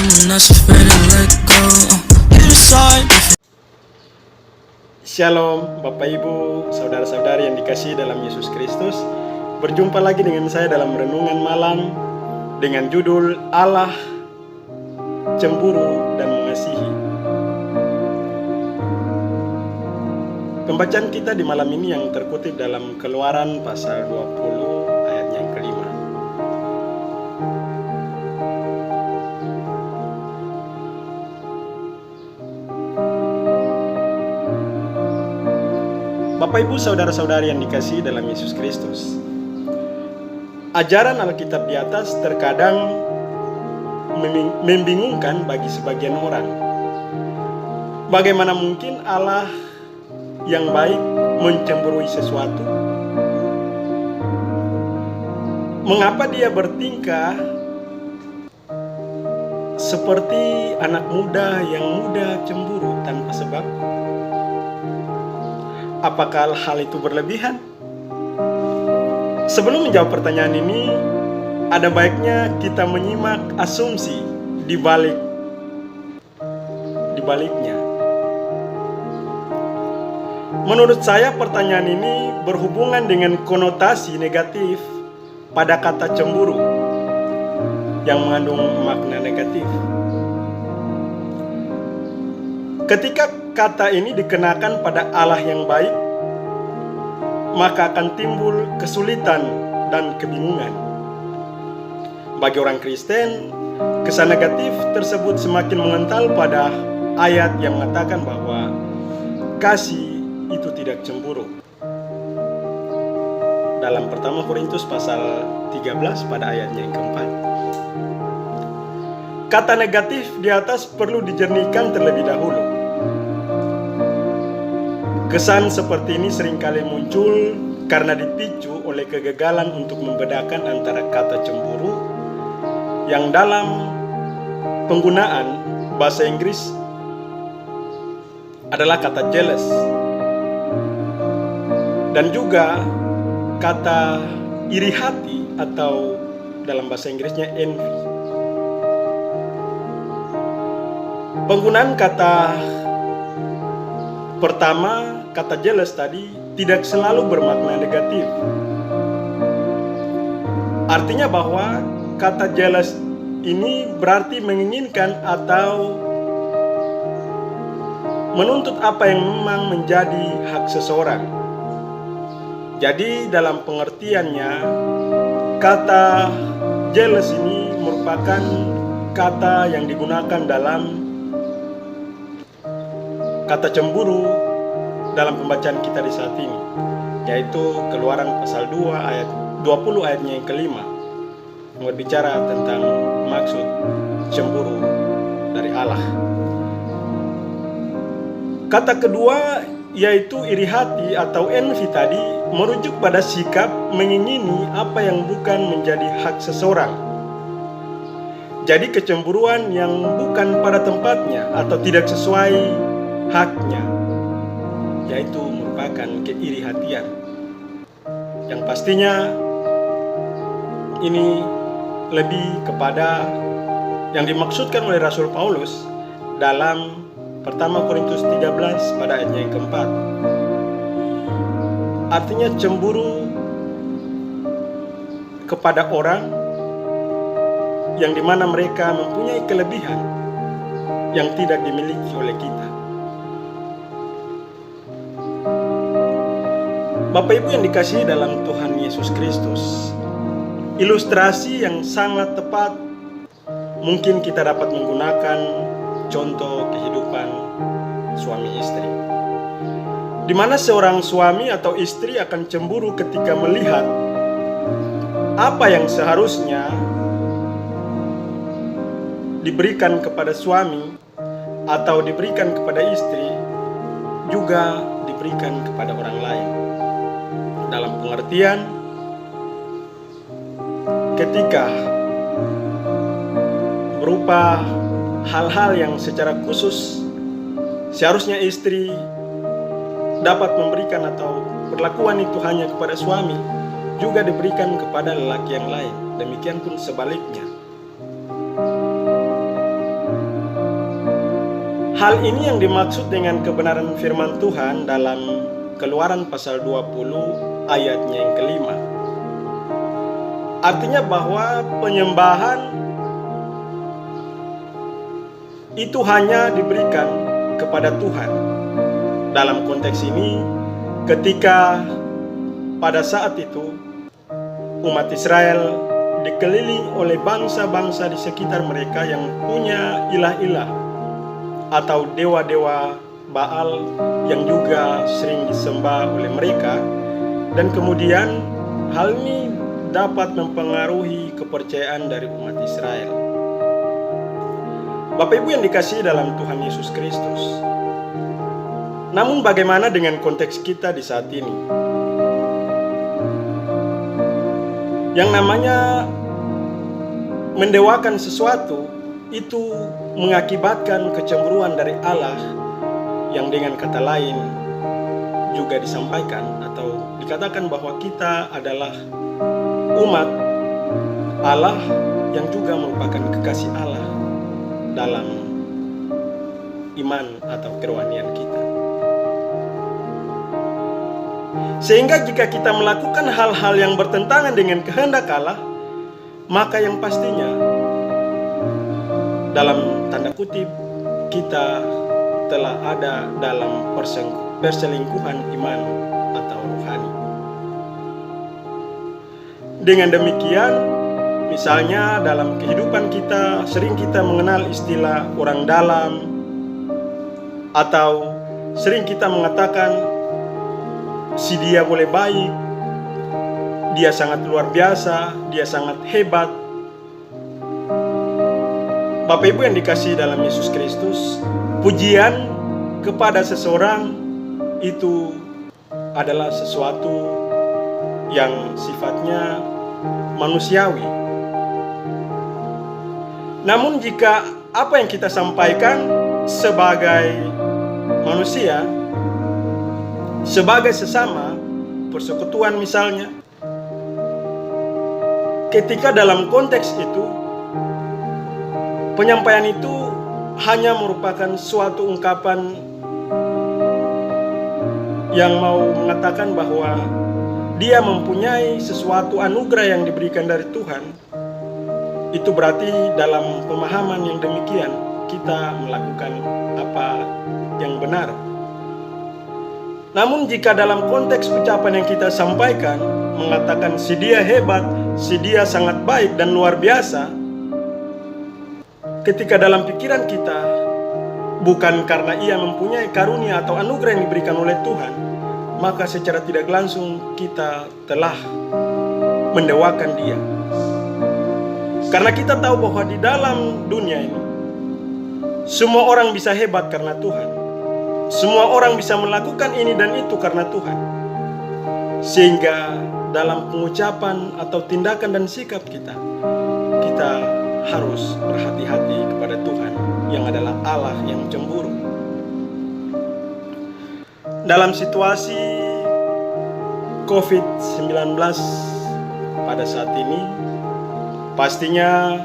I'm not so afraid to let go. You decide. Shalom Bapak Ibu, Saudara-saudari yang dikasihi dalam Yesus Kristus. Berjumpa lagi dengan saya dalam renungan malam dengan judul Allah Cemburu dan Mengasihi. Pembacaan kita di malam ini yang terkutip dalam Keluaran pasal 20 ayatnya yang kelima. Bapak Ibu saudara-saudari yang dikasihi dalam Yesus Kristus. Ajaran Alkitab di atas terkadang membingungkan bagi sebagian orang. Bagaimana mungkin Allah yang baik mencemburui sesuatu? Mengapa dia bertingkah seperti anak muda yang mudah cemburu tanpa sebab? Apakah hal itu berlebihan? Sebelum menjawab pertanyaan ini, ada baiknya kita menyimak asumsi di baliknya. Menurut saya pertanyaan ini berhubungan dengan konotasi negatif pada kata cemburu yang mengandung makna negatif. Ketika kata ini dikenakan pada Allah yang baik, maka akan timbul kesulitan dan kebingungan. Bagi orang Kristen, kesan negatif tersebut semakin mengental pada ayat yang mengatakan bahwa kasih itu tidak cemburu. Dalam 1 Korintus pasal 13 pada ayatnya yang keempat. Kata negatif di atas perlu dijernihkan terlebih dahulu. Kesan seperti ini seringkali muncul karena dipicu oleh kegagalan untuk membedakan antara kata cemburu yang dalam penggunaan bahasa Inggris adalah kata jealous dan juga kata iri hati atau dalam bahasa Inggrisnya envy. Penggunaan kata pertama, kata jealous tadi tidak selalu bermakna negatif. Artinya bahwa kata jealous ini berarti menginginkan atau menuntut apa yang memang menjadi hak seseorang. Jadi dalam pengertiannya, kata jealous ini merupakan kata yang digunakan dalam kata cemburu dalam pembacaan kita di saat ini, yaitu Keluaran pasal 2 ayat 20 ayatnya yang kelima, yang berbicara tentang maksud cemburu dari Allah. Kata kedua yaitu iri hati atau envy tadi merujuk pada sikap mengingini apa yang bukan menjadi hak seseorang. Jadi kecemburuan yang bukan pada tempatnya atau tidak sesuai haknya, yaitu merupakan keirihatian yang pastinya ini lebih kepada yang dimaksudkan oleh Rasul Paulus dalam 1 Korintus 13 pada ayatnya yang keempat. Artinya cemburu kepada orang yang dimana mereka mempunyai kelebihan yang tidak dimiliki oleh kita. Bapak Ibu yang dikasihi dalam Tuhan Yesus Kristus, ilustrasi yang sangat tepat mungkin kita dapat menggunakan contoh kehidupan suami istri, di mana seorang suami atau istri akan cemburu ketika melihat apa yang seharusnya diberikan kepada suami atau diberikan kepada istri juga diberikan kepada orang lain. Dalam pengertian, ketika berupa hal-hal yang secara khusus seharusnya istri dapat memberikan atau perlakuan itu hanya kepada suami, juga diberikan kepada lelaki yang lain. Demikian pun sebaliknya. Hal ini yang dimaksud dengan kebenaran firman Tuhan dalam Keluaran pasal 20 ayatnya yang kelima. Artinya bahwa penyembahan itu hanya diberikan kepada Tuhan. Dalam konteks ini, ketika pada saat itu umat Israel dikelilingi oleh bangsa-bangsa di sekitar mereka yang punya ilah-ilah atau dewa-dewa Baal yang juga sering disembah oleh mereka, dan kemudian hal ini dapat mempengaruhi kepercayaan dari umat Israel. Bapak Ibu yang dikasihi dalam Tuhan Yesus Kristus, namun bagaimana dengan konteks kita di saat ini? Yang namanya mendewakan sesuatu itu mengakibatkan kecemburuan dari Allah, yang dengan kata lain juga disampaikan atau dikatakan bahwa kita adalah umat Allah yang juga merupakan kekasih Allah dalam iman atau kerohanian kita. Sehingga jika kita melakukan hal-hal yang bertentangan dengan kehendak Allah, maka yang pastinya dalam tanda kutip kita telah ada dalam perselingkuhan iman atau rohani. Dengan demikian, misalnya dalam kehidupan kita sering kita mengenal istilah orang dalam, atau sering kita mengatakan si dia boleh baik, dia sangat luar biasa, dia sangat hebat. Bapak Ibu yang dikasihi dalam Yesus Kristus, pujian kepada seseorang itu adalah sesuatu yang sifatnya manusiawi. Namun jika apa yang kita sampaikan sebagai manusia, sebagai sesama persekutuan misalnya, ketika dalam konteks itu penyampaian itu hanya merupakan suatu ungkapan yang mau mengatakan bahwa dia mempunyai sesuatu anugerah yang diberikan dari Tuhan, itu berarti dalam pemahaman yang demikian kita melakukan apa yang benar. Namun jika dalam konteks ucapan yang kita sampaikan mengatakan si dia hebat, si dia sangat baik dan luar biasa, ketika dalam pikiran kita bukan karena ia mempunyai karunia atau anugerah yang diberikan oleh Tuhan, maka secara tidak langsung kita telah mendewakan dia. Karena kita tahu bahwa di dalam dunia ini semua orang bisa hebat karena Tuhan. Semua orang bisa melakukan ini dan itu karena Tuhan. Sehingga dalam pengucapan atau tindakan dan sikap kita harus berhati-hati kepada Tuhan yang adalah Allah yang cemburu. Dalam situasi COVID-19 pada saat ini, pastinya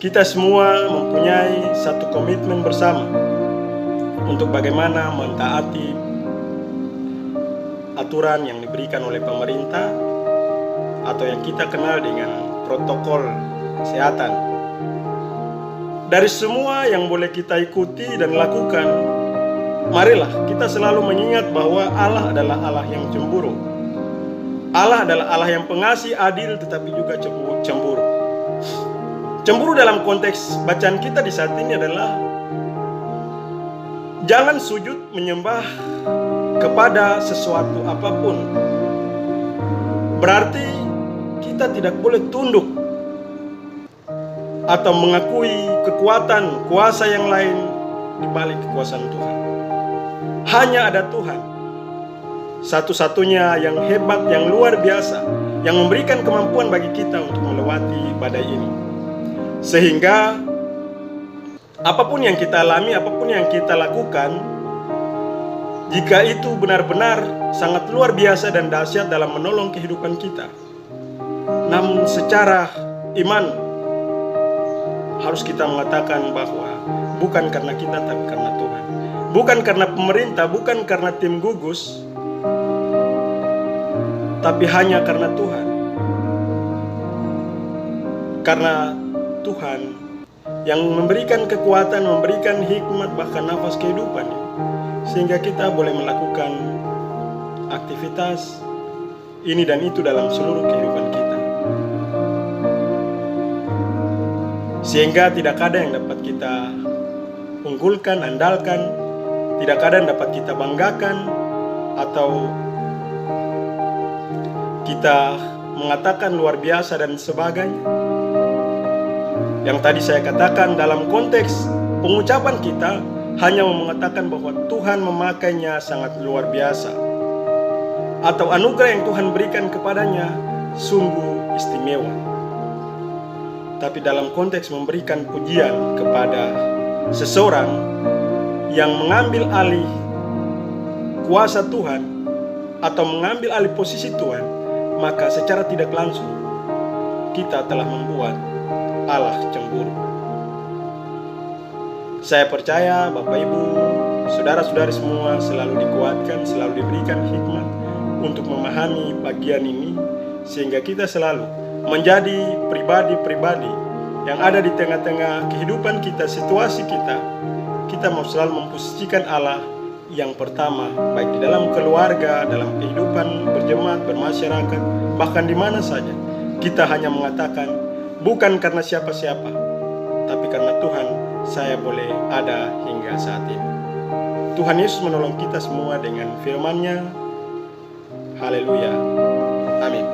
kita semua mempunyai satu komitmen bersama untuk bagaimana mentaati aturan yang diberikan oleh pemerintah atau yang kita kenal dengan protokol kesehatan. Dari semua yang boleh kita ikuti dan lakukan, marilah kita selalu mengingat bahwa Allah adalah Allah yang cemburu. Allah adalah Allah yang pengasih, adil, tetapi juga cemburu. Cemburu dalam konteks bacaan kita di saat ini adalah jangan sujud menyembah kepada sesuatu apapun. Berarti kita tidak boleh tunduk atau mengakui kekuatan, kuasa yang lain di balik kekuasaan Tuhan. Hanya ada Tuhan, satu-satunya yang hebat, yang luar biasa, yang memberikan kemampuan bagi kita untuk melewati badai ini. Sehingga apapun yang kita alami, apapun yang kita lakukan, jika itu benar-benar sangat luar biasa dan dahsyat dalam menolong kehidupan kita, namun secara iman harus kita mengatakan bahwa bukan karena kita tapi karena Tuhan. Bukan karena pemerintah, bukan karena tim gugus, tapi hanya karena Tuhan. Karena Tuhan yang memberikan kekuatan, memberikan hikmat, bahkan nafas kehidupan, sehingga kita boleh melakukan aktivitas ini dan itu dalam seluruh kehidupan kita. Sehingga tidak ada yang dapat kita unggulkan, andalkan, tidak ada yang dapat kita banggakan, atau kita mengatakan luar biasa dan sebagainya. Yang tadi saya katakan dalam konteks pengucapan kita hanya mengatakan bahwa Tuhan memakainya sangat luar biasa, atau anugerah yang Tuhan berikan kepadanya sungguh istimewa. Tapi dalam konteks memberikan pujian kepada seseorang yang mengambil alih kuasa Tuhan atau mengambil alih posisi Tuhan, maka secara tidak langsung kita telah membuat Allah cemburu. Saya percaya Bapak Ibu, saudara-saudari semua selalu dikuatkan, selalu diberikan hikmat untuk memahami bagian ini, sehingga kita selalu menjadi pribadi-pribadi yang ada di tengah-tengah kehidupan kita, situasi kita. Kita mau selalu memposisikan Allah yang pertama, baik di dalam keluarga, dalam kehidupan berjemaat, bermasyarakat, bahkan di mana saja. Kita hanya mengatakan, bukan karena siapa-siapa, tapi karena Tuhan saya boleh ada hingga saat ini. Tuhan Yesus menolong kita semua dengan firman-Nya. Haleluya. Amin.